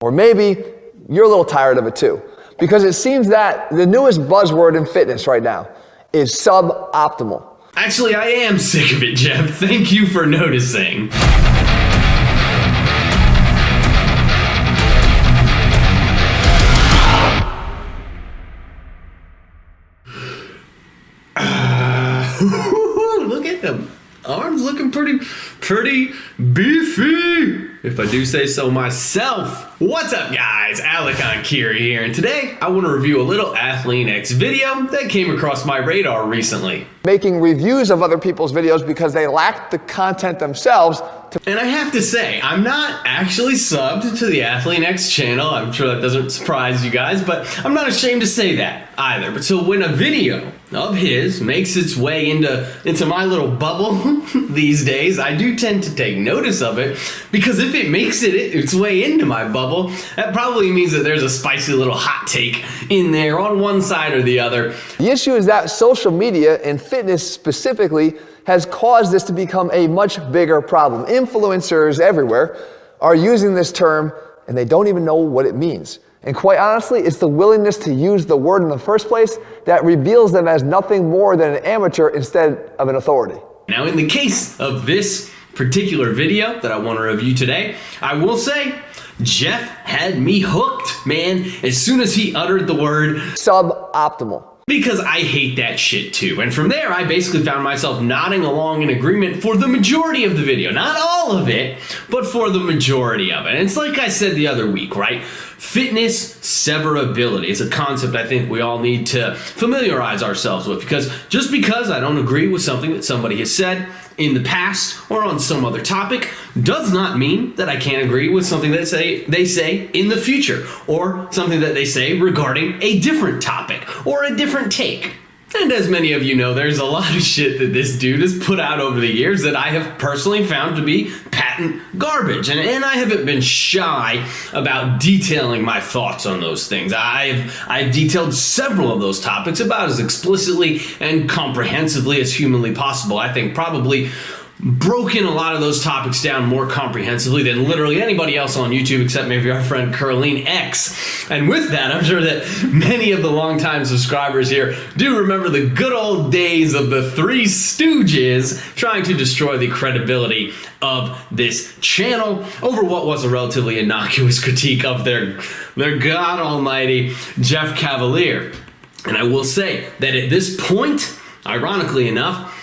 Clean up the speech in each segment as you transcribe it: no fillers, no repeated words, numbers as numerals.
Or maybe you're a little tired of it too, because it seems that the newest buzzword in fitness right now is suboptimal. Actually, I am sick of it, Jeff. Thank you for noticing. Look at them. Arms looking pretty beefy, if I do say so myself. What's up, guys? Enkiri here, and today I want to review a little Athlean-X video that came across my radar recently. Making reviews of other people's videos because they lack the content themselves. And I have to say, I'm not actually subbed to the Athlean-X channel. I'm sure that doesn't surprise you guys, but I'm not ashamed to say that either. But so when a video of his makes its way into my little bubble these days, I do tend to take notice of it, because if it makes its way into my bubble, that probably means that there's a spicy little hot take in there on one side or the other. The issue is that social media and fitness specifically has caused this to become a much bigger problem. Influencers everywhere are using this term and they don't even know what it means. And quite honestly, it's the willingness to use the word in the first place that reveals them as nothing more than an amateur instead of an authority. Now, in the case of this particular video that I want to review today, I will say Jeff had me hooked, man, as soon as he uttered the word suboptimal. Because I hate that shit too. And from there, I basically found myself nodding along in agreement for the majority of the video. Not all of it, but for the majority of it. And it's like I said the other week, right? Fitness severability is a concept I think we all need to familiarize ourselves with, because just because I don't agree with something that somebody has said in the past or on some other topic does not mean that I can't agree with something that they say in the future, or something that they say regarding a different topic or a different take. And as many of you know, there's a lot of shit that this dude has put out over the years that I have personally found to be patent garbage. And I haven't been shy about detailing my thoughts on those things. I've detailed several of those topics about as explicitly and comprehensively as humanly possible. I think probably broken a lot of those topics down more comprehensively than literally anybody else on YouTube, except maybe our friend Athlean-X. And with that, I'm sure that many of the longtime subscribers here do remember the good old days of the Three Stooges trying to destroy the credibility of this channel over what was a relatively innocuous critique of their god almighty Jeff Cavalier. And I will say that at this point, ironically enough,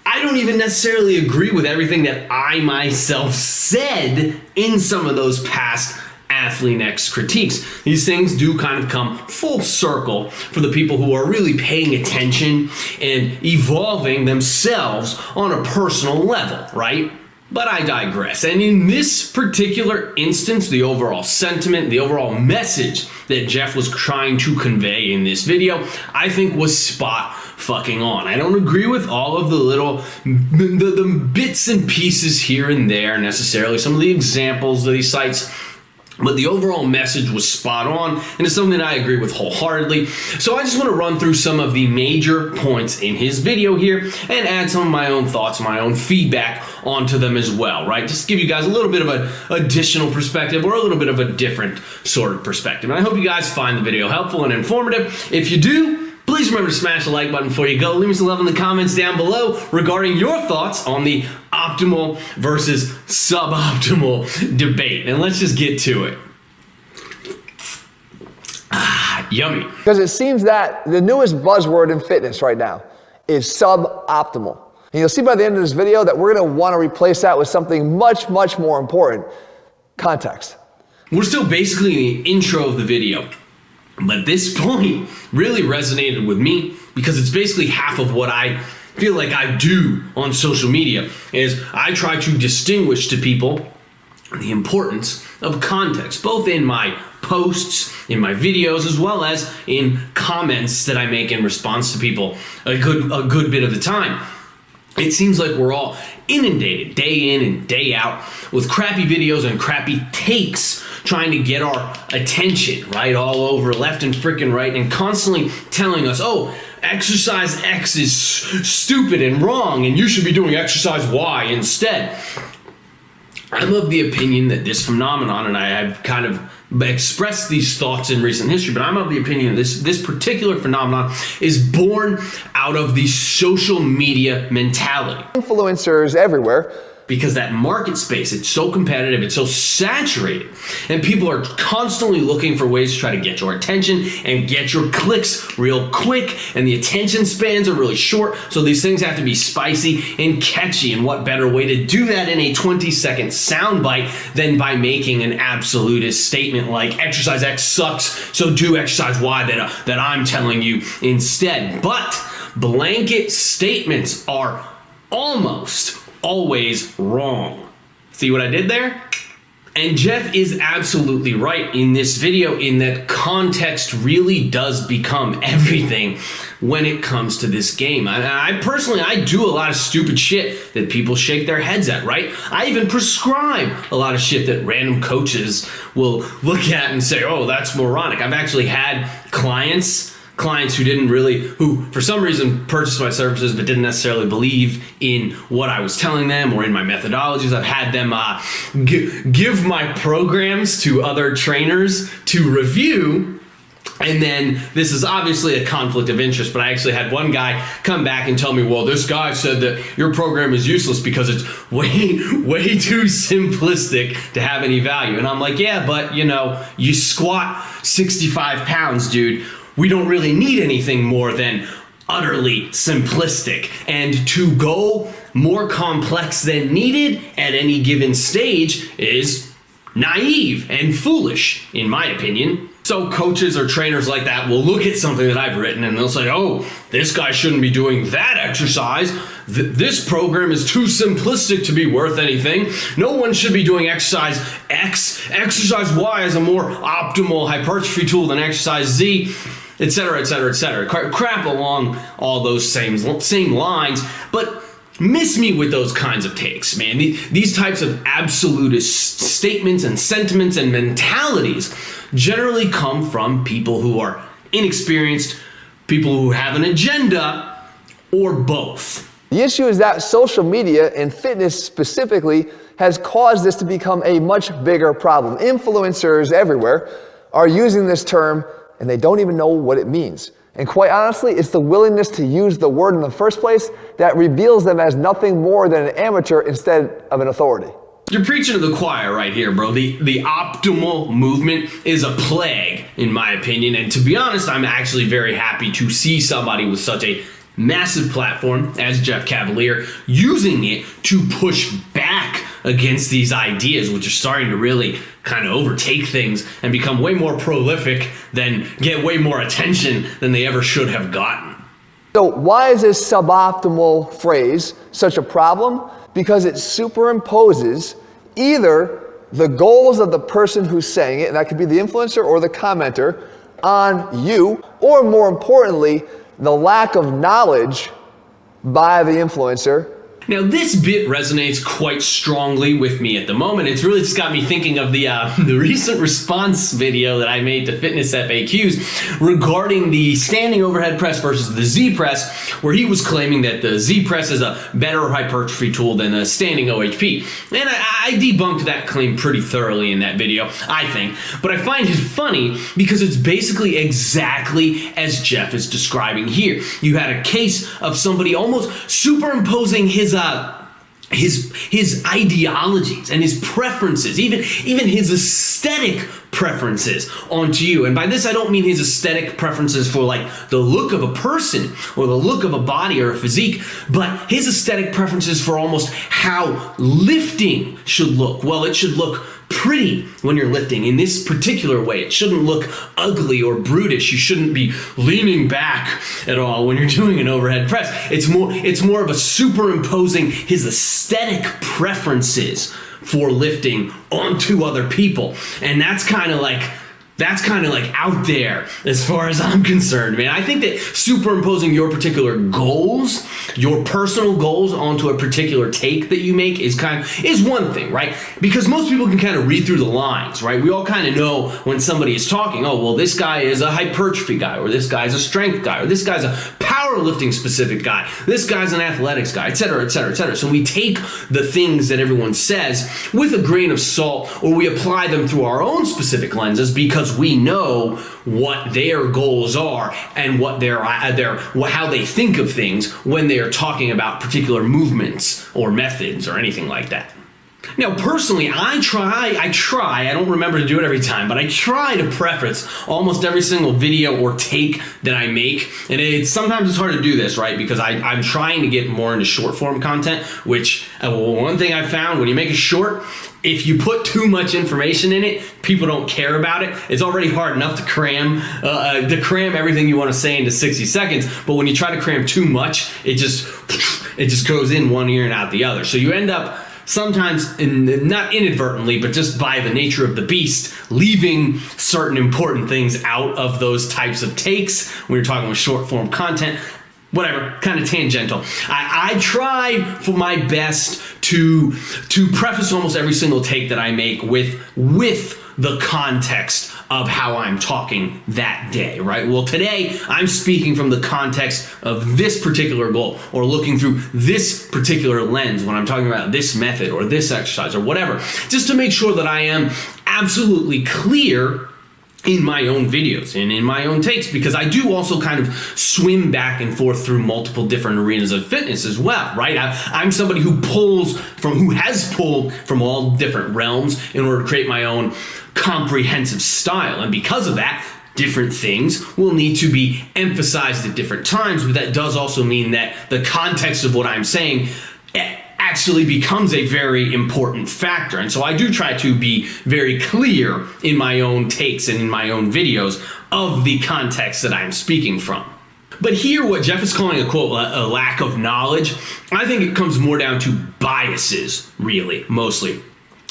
I don't even necessarily agree with everything that I myself said in some of those past Athlean-X critiques. These things do kind of come full circle for the people who are really paying attention and evolving themselves on a personal level, right? But I digress. And in this particular instance, the overall sentiment, the overall message that Jeff was trying to convey in this video, I think was spot fucking on. I don't agree with all of the little the bits and pieces here and there necessarily, some of the examples that he cites, but the overall message was spot on, and it's something that I agree with wholeheartedly. So I just want to run through some of the major points in his video here and add some of my own thoughts, my own feedback onto them as well, right? Just to give you guys a little bit of an additional perspective, or a little bit of a different sort of perspective. And I hope you guys find the video helpful and informative. If you do, please remember to smash the like button before you go. Leave me some love in the comments down below regarding your thoughts on the optimal versus suboptimal debate. And let's just get to it. Yummy. Because it seems that the newest buzzword in fitness right now is suboptimal. And you'll see by the end of this video that we're going to want to replace that with something much, much more important: context. We're still basically in the intro of the video, but this point really resonated with me because it's basically half of what I feel like I do on social media. Is I try to distinguish to people the importance of context, both in my posts, in my videos, as well as in comments that I make in response to people a good bit of the time. It seems like we're all inundated day in and day out with crappy videos and crappy takes trying to get our attention, right? All over left and freaking right, and constantly telling us, oh, exercise X is stupid and wrong and you should be doing exercise Y instead. I'm of the opinion that this phenomenon, and I have kind of expressed these thoughts in recent history, but I'm of the opinion this particular phenomenon is born out of the social media mentality. Influencers everywhere. Because that market space, it's so competitive, it's so saturated, and people are constantly looking for ways to try to get your attention and get your clicks real quick, and the attention spans are really short, so these things have to be spicy and catchy, and what better way to do that in a 20-second soundbite than by making an absolutist statement like exercise X sucks, so do exercise Y that I'm telling you instead. But blanket statements are almost always wrong. See what I did there? And Jeff is absolutely right in this video in that context really does become everything when it comes to this game. I personally do a lot of stupid shit that people shake their heads at, right? I even prescribe a lot of shit that random coaches will look at and say, oh, that's moronic. I've actually had clients who for some reason purchased my services but didn't necessarily believe in what I was telling them or in my methodologies. I've had them give my programs to other trainers to review. And then this is obviously a conflict of interest, but I actually had one guy come back and tell me, well, this guy said that your program is useless because it's way too simplistic to have any value. And I'm like, yeah, but you squat 65 pounds, dude. We don't really need anything more than utterly simplistic. And to go more complex than needed at any given stage is naive and foolish, in my opinion. So coaches or trainers like that will look at something that I've written and they'll say, oh, this guy shouldn't be doing that exercise. This program is too simplistic to be worth anything. No one should be doing exercise X. Exercise Y is a more optimal hypertrophy tool than exercise Z, etc., etc., etc. Crap along all those same lines, but miss me with those kinds of takes, man. These types of absolutist statements and sentiments and mentalities generally come from people who are inexperienced, people who have an agenda, or both. The issue is that social media and fitness specifically has caused this to become a much bigger problem. Influencers everywhere are using this term and they don't even know what it means. And quite honestly, it's the willingness to use the word in the first place that reveals them as nothing more than an amateur instead of an authority. You're preaching to the choir right here, bro. The optimal movement is a plague, in my opinion. And to be honest, I'm actually very happy to see somebody with such a massive platform as Jeff Cavaliere using it to push back against these ideas, which are starting to really kind of overtake things and become way more prolific than get way more attention than they ever should have gotten. So why is this suboptimal phrase such a problem? Because it superimposes either the goals of the person who's saying it, and that could be the influencer or the commenter, on you, or more importantly, the lack of knowledge by the influencer. Now, this bit resonates quite strongly with me at the moment. It's really just got me thinking of the recent response video that I made to fitness FAQs regarding the standing overhead press versus the Z press, where he was claiming that the Z press is a better hypertrophy tool than a standing OHP. And I debunked that claim pretty thoroughly in that video, I think. But I find it funny because it's basically exactly as Jeff is describing here. You had a case of somebody almost superimposing his ideologies and his preferences, even his aesthetic preferences onto you. And by this, I don't mean his aesthetic preferences for like the look of a person or the look of a body or a physique, but his aesthetic preferences for almost how lifting should look. Well, it should look pretty when you're lifting in this particular way. It shouldn't look ugly or brutish. You shouldn't be leaning back at all when you're doing an overhead press. It's more of a superimposing his aesthetic preferences for lifting onto other people. And that's kind of like That's kind of like out there as far as I'm concerned, man. I think that superimposing your particular goals, your personal goals onto a particular take that you make is one thing, right? Because most people can kind of read through the lines, right? We all kind of know when somebody is talking, oh, well, this guy is a hypertrophy guy, or this guy's a strength guy, or this guy's a powerlifting specific guy, this guy's an athletics guy, et cetera, et cetera, et cetera. So we take the things that everyone says with a grain of salt, or we apply them through our own specific lenses because we know what their goals are and what how they think of things when they are talking about particular movements or methods or anything like that. Now, personally, I don't remember to do it every time, but I try to preface almost every single video or take that I make. And sometimes it's hard to do this, right? Because I'm trying to get more into short form content, which one thing I found when you make a short, if you put too much information in it, people don't care about it. It's already hard enough to cram everything you want to say into 60 seconds. But when you try to cram too much, it just goes in one ear and out the other. So you end up sometimes, not inadvertently, but just by the nature of the beast, leaving certain important things out of those types of takes when you're talking with short form content. Whatever, kind of tangential. I try for my best to preface almost every single take that I make with the context of how I'm talking that day, right? Well, today I'm speaking from the context of this particular goal, or looking through this particular lens when I'm talking about this method or this exercise or whatever, just to make sure that I am absolutely clear in my own videos and in my own takes, because I do also kind of swim back and forth through multiple different arenas of fitness as well, right? I'm somebody who has pulled from all different realms in order to create my own comprehensive style. And because of that, different things will need to be emphasized at different times, but that does also mean that the context of what I'm saying actually becomes a very important factor. And so I do try to be very clear in my own takes and in my own videos of the context that I'm speaking from. But here, what Jeff is calling a quote, a lack of knowledge, I think it comes more down to biases, really, mostly.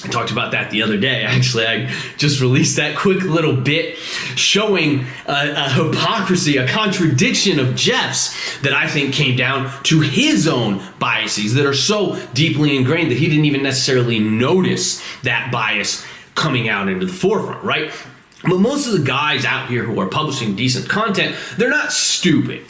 I talked about that the other day. Actually, I just released that quick little bit showing a hypocrisy, a contradiction of Jeff's that I think came down to his own biases that are so deeply ingrained that he didn't even necessarily notice that bias coming out into the forefront, right? But most of the guys out here who are publishing decent content, they're not stupid.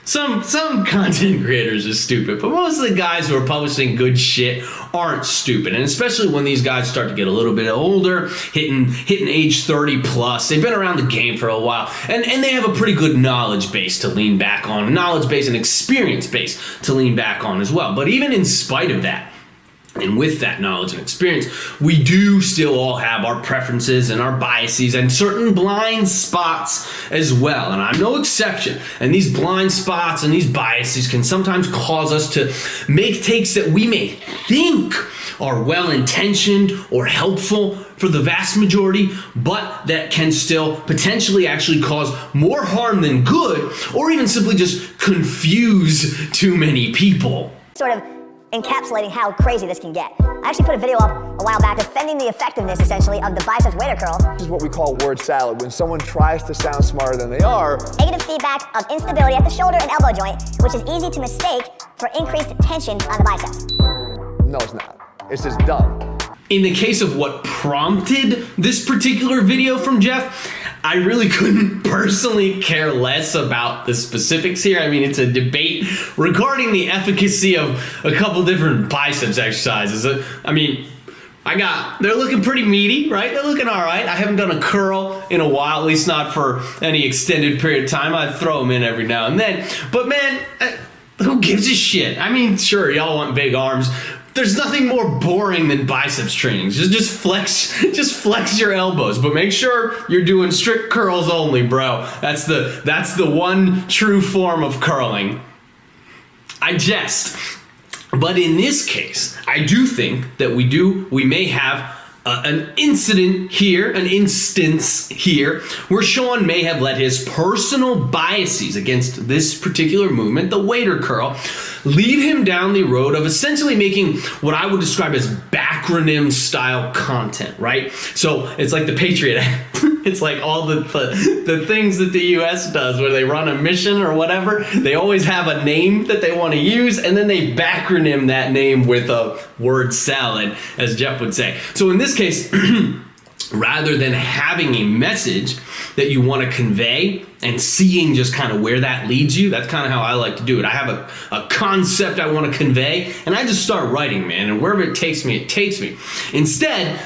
Some content creators are stupid, but most of the guys who are publishing good shit aren't stupid. And especially when these guys start to get a little bit older, hitting age 30 plus, they've been around the game for a while, and they have a pretty good knowledge base to lean back on, knowledge base and experience base to lean back on as well. But even in spite of that, and with that knowledge and experience, we do still all have our preferences and our biases and certain blind spots as well. And I'm no exception. And these blind spots and these biases can sometimes cause us to make takes that we may think are well-intentioned or helpful for the vast majority, but that can still potentially actually cause more harm than good, or even simply just confuse too many people. Sort of encapsulating how crazy this can get. I actually put a video up a while back defending the effectiveness, essentially, of the biceps waiter curl. This is what we call word salad, when someone tries to sound smarter than they are. Negative feedback of instability at the shoulder and elbow joint, which is easy to mistake for increased tension on the biceps. No, it's not. It's just dumb. In the case of what prompted this particular video from Jeff, I really couldn't personally care less about the specifics here. I mean, it's a debate regarding the efficacy of a couple different biceps exercises. I mean, they're looking pretty meaty, right? They're looking all right. I haven't done a curl in a while, at least not for any extended period of time. I throw them in every now and then. But man, who gives a shit? I mean, sure, y'all want big arms. There's nothing more boring than biceps training. Just flex your elbows, but make sure you're doing strict curls only, bro. That's the one true form of curling. I jest. But in this case, I do think that we may have an instance here where Sean may have let his personal biases against this particular movement, the waiter curl, lead him down the road of essentially making what I would describe as backronym style content, right? So it's like the Patriot Act. It's like all the things that the US does where they run a mission or whatever. They always have a name that they want to use, and then they backronym that name with a word salad, as Jeff would say. So in this case, rather than having a message that you want to convey and seeing just kind of where that leads you, that's kind of how I like to do it. I have a concept I want to convey, and I just start writing, man, and wherever it takes me, it takes me. Instead,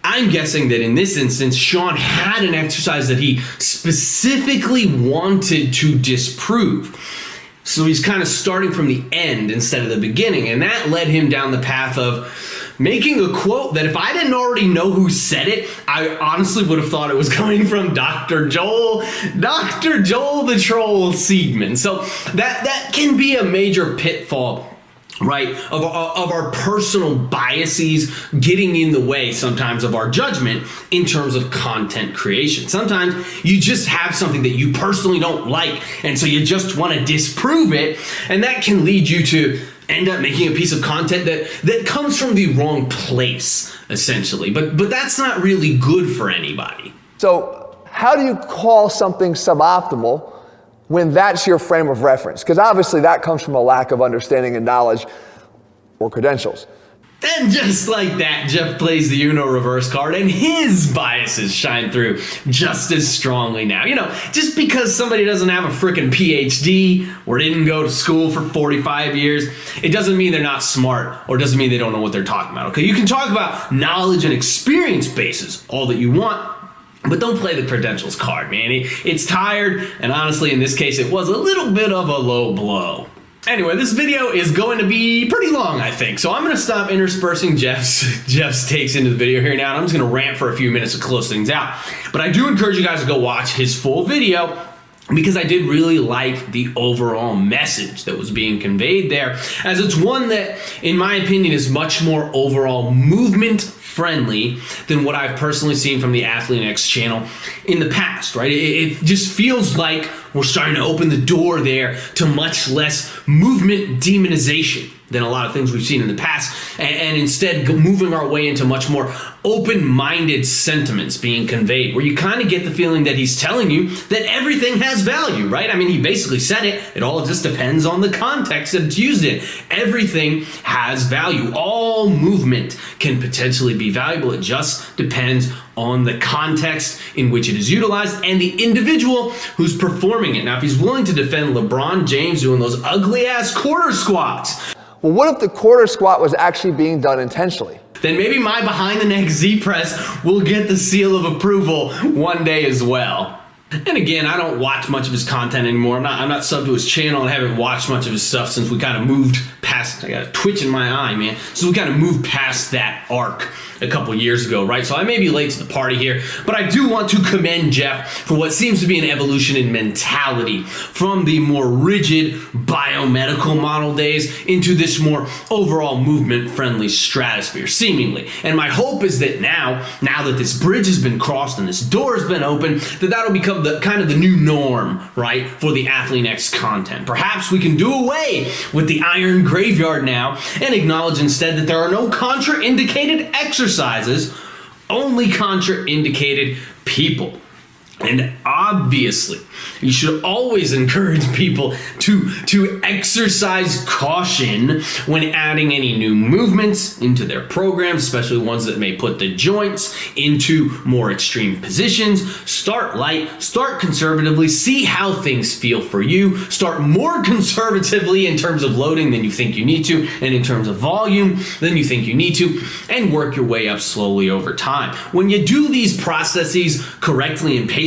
I'm guessing that in this instance, Sean had an exercise that he specifically wanted to disprove. So he's kind of starting from the end instead of the beginning, and that led him down the path of making a quote that if I didn't already know who said it, I honestly would have thought it was coming from Dr. Joel the Troll Seedman. So that can be a major pitfall, right, of our personal biases getting in the way sometimes of our judgment in terms of content creation. Sometimes you just have something that you personally don't like, and so you just want to disprove it, and that can lead you to end up making a piece of content that comes from the wrong place, essentially. But that's not really good for anybody. So how do you call something suboptimal when that's your frame of reference? Because obviously that comes from a lack of understanding and knowledge or credentials. And just like that, Jeff plays the Uno reverse card, and his biases shine through just as strongly now. You know, just because somebody doesn't have a freaking PhD or didn't go to school for 45 years, it doesn't mean they're not smart, or doesn't mean they don't know what they're talking about. Okay, you can talk about knowledge and experience bases all that you want, but don't play the credentials card, man. It's tired, and honestly, in this case, it was a little bit of a low blow. Anyway, this video is going to be pretty long, I think, so I'm going to stop interspersing Jeff's takes into the video here now, and I'm just going to rant for a few minutes to close things out. But I do encourage you guys to go watch his full video, because I did really like the overall message that was being conveyed there, as it's one that, in my opinion, is much more overall movement friendly than what I've personally seen from the Athlean-X channel in the past, right? It just feels like we're starting to open the door there to much less movement demonization than a lot of things we've seen in the past, and instead moving our way into much more open-minded sentiments being conveyed, where you kind of get the feeling that he's telling you that everything has value, right? I mean, he basically said it. It all just depends on the context that it's used in. Everything has value. All movement can potentially be valuable. It just depends on the context in which it is utilized and the individual who's performing it. Now, if he's willing to defend LeBron James doing those ugly-ass quarter squats, well, what if the quarter squat was actually being done intentionally? then maybe my behind-the-neck Z-press will get the seal of approval one day as well. And again, I don't watch much of his content anymore. I'm not subbed to his channel and haven't watched much of his stuff since we kind of moved past, I got a twitch in my eye, man. So we kind of moved past that arc a couple years ago, right? So I may be late to the party here, but I do want to commend Jeff for what seems to be an evolution in mentality from the more rigid biomedical model days into this more overall movement-friendly stratosphere, seemingly. And my hope is that now that this bridge has been crossed and this door has been opened, that'll become the kind of the new norm, right, for the Athlean-X content. Perhaps we can do away with the iron graveyard now and acknowledge instead that there are no contraindicated exercises, only contraindicated people. And obviously, you should always encourage people to exercise caution when adding any new movements into their programs, especially ones that may put the joints into more extreme positions. Start light, start conservatively, see how things feel for you. Start more conservatively in terms of loading than you think you need to, and in terms of volume than you think you need to, and work your way up slowly over time. When you do these processes correctly and patiently,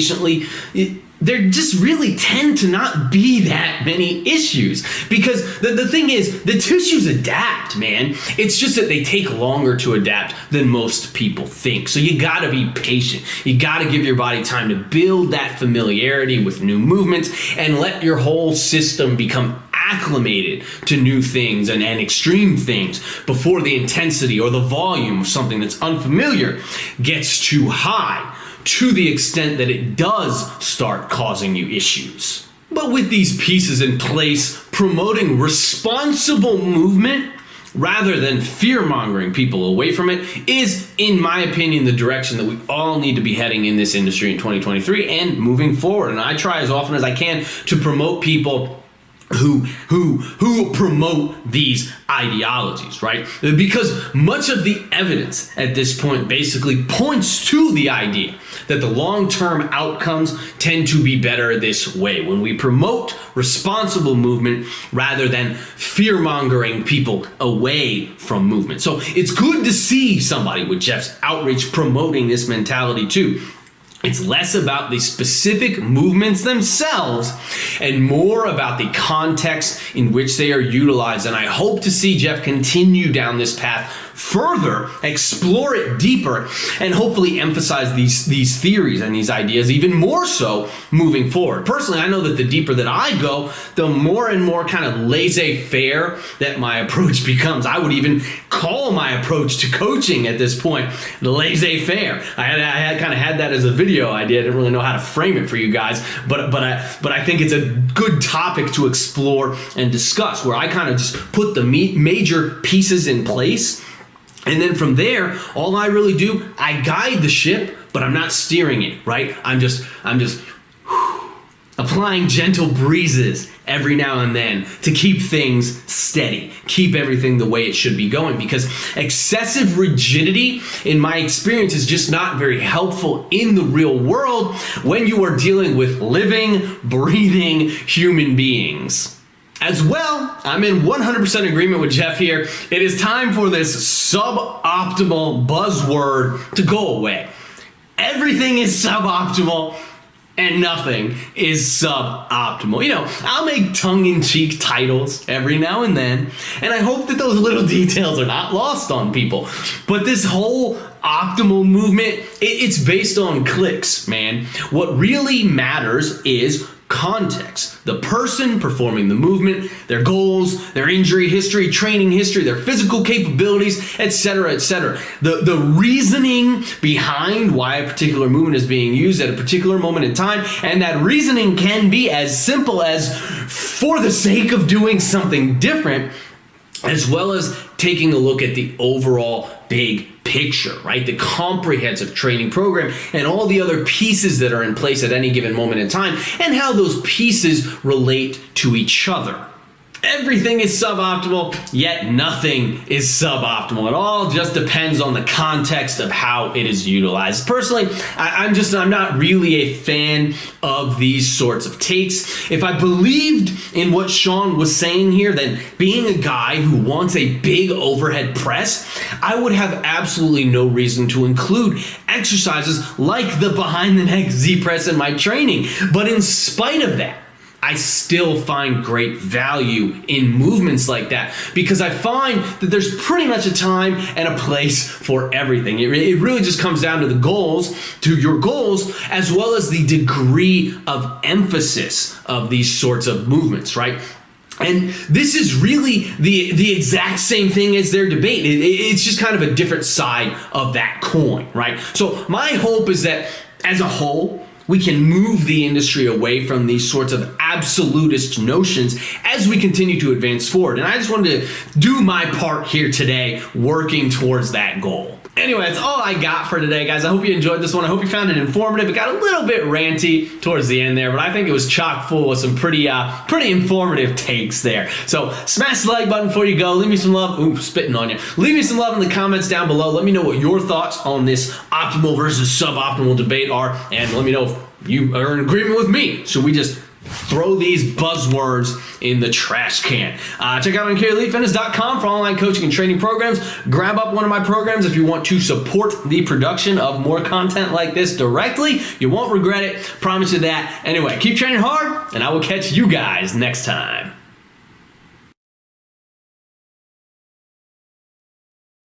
there just really tend to not be that many issues, because the thing is, the tissues adapt, man. It's just that they take longer to adapt than most people think. So you gotta be patient. You gotta give your body time to build that familiarity with new movements and let your whole system become acclimated to new things and extreme things before the intensity or the volume of something that's unfamiliar gets too high, to the extent that it does start causing you issues. But with these pieces in place, promoting responsible movement rather than fear-mongering people away from it is, in my opinion, the direction that we all need to be heading in this industry in 2023 and moving forward. And I try as often as I can to promote people who promote these ideologies, right? Because much of the evidence at this point basically points to the idea that the long-term outcomes tend to be better this way, when we promote responsible movement rather than fear-mongering people away from movement. So it's good to see somebody with Jeff's outreach promoting this mentality too. It's less about the specific movements themselves and more about the context in which they are utilized. And I hope to see Jeff continue down this path further, explore it deeper, and hopefully emphasize these theories and these ideas even more so moving forward. Personally, I know that the deeper that I go, the more and more kind of laissez-faire that my approach becomes. I would even call my approach to coaching at this point laissez-faire. I kind of had that as a video idea. I didn't really know how to frame it for you guys, but I think it's a good topic to explore and discuss, where I kind of just put the major pieces in place. And then from there, all I really do, I guide the ship, but I'm not steering it, right? I'm just applying gentle breezes every now and then to keep things steady, keep everything the way it should be going, because excessive rigidity, in my experience, is just not very helpful in the real world when you are dealing with living, breathing human beings. As well, I'm in 100% agreement with Jeff here. It is time for this suboptimal buzzword to go away. Everything is suboptimal and nothing is suboptimal. You know, I'll make tongue-in-cheek titles every now and then, and I hope that those little details are not lost on people. But this whole optimal movement, it's based on clicks, man. What really matters is context. The person performing the movement, their goals, their injury history, training history, their physical capabilities, etc., etc. The reasoning behind why a particular movement is being used at a particular moment in time, and that reasoning can be as simple as for the sake of doing something different, as well as taking a look at the overall big picture, right? The comprehensive training program and all the other pieces that are in place at any given moment in time, and how those pieces relate to each other. Everything is suboptimal, yet nothing is suboptimal. It all just depends on the context of how it is utilized. Personally, I'm not really a fan of these sorts of takes. If I believed in what Sean was saying here, then being a guy who wants a big overhead press, I would have absolutely no reason to include exercises like the behind the neck Z press in my training. But in spite of that, I still find great value in movements like that, because I find that there's pretty much a time and a place for everything. It really just comes down to your goals, as well as the degree of emphasis of these sorts of movements, right? And this is really the exact same thing as their debate. It's just kind of a different side of that coin, right? So my hope is that as a whole, we can move the industry away from these sorts of absolutist notions as we continue to advance forward. And I just wanted to do my part here today, working towards that goal. Anyway, that's all I got for today, guys. I hope you enjoyed this one. I hope you found it informative. It got a little bit ranty towards the end there, but I think it was chock full of some pretty informative takes there. So smash the like button before you go. Leave me some love. Ooh, spitting on you. Leave me some love in the comments down below. Let me know what your thoughts on this optimal versus suboptimal debate are, and let me know if you are in agreement with me. Should we just throw these buzzwords in the trash can? Check out EnkiriEliteFitness.com for online coaching and training programs. Grab up one of my programs if you want to support the production of more content like this directly. You won't regret it. Promise you that. Anyway, keep training hard, and I will catch you guys next time.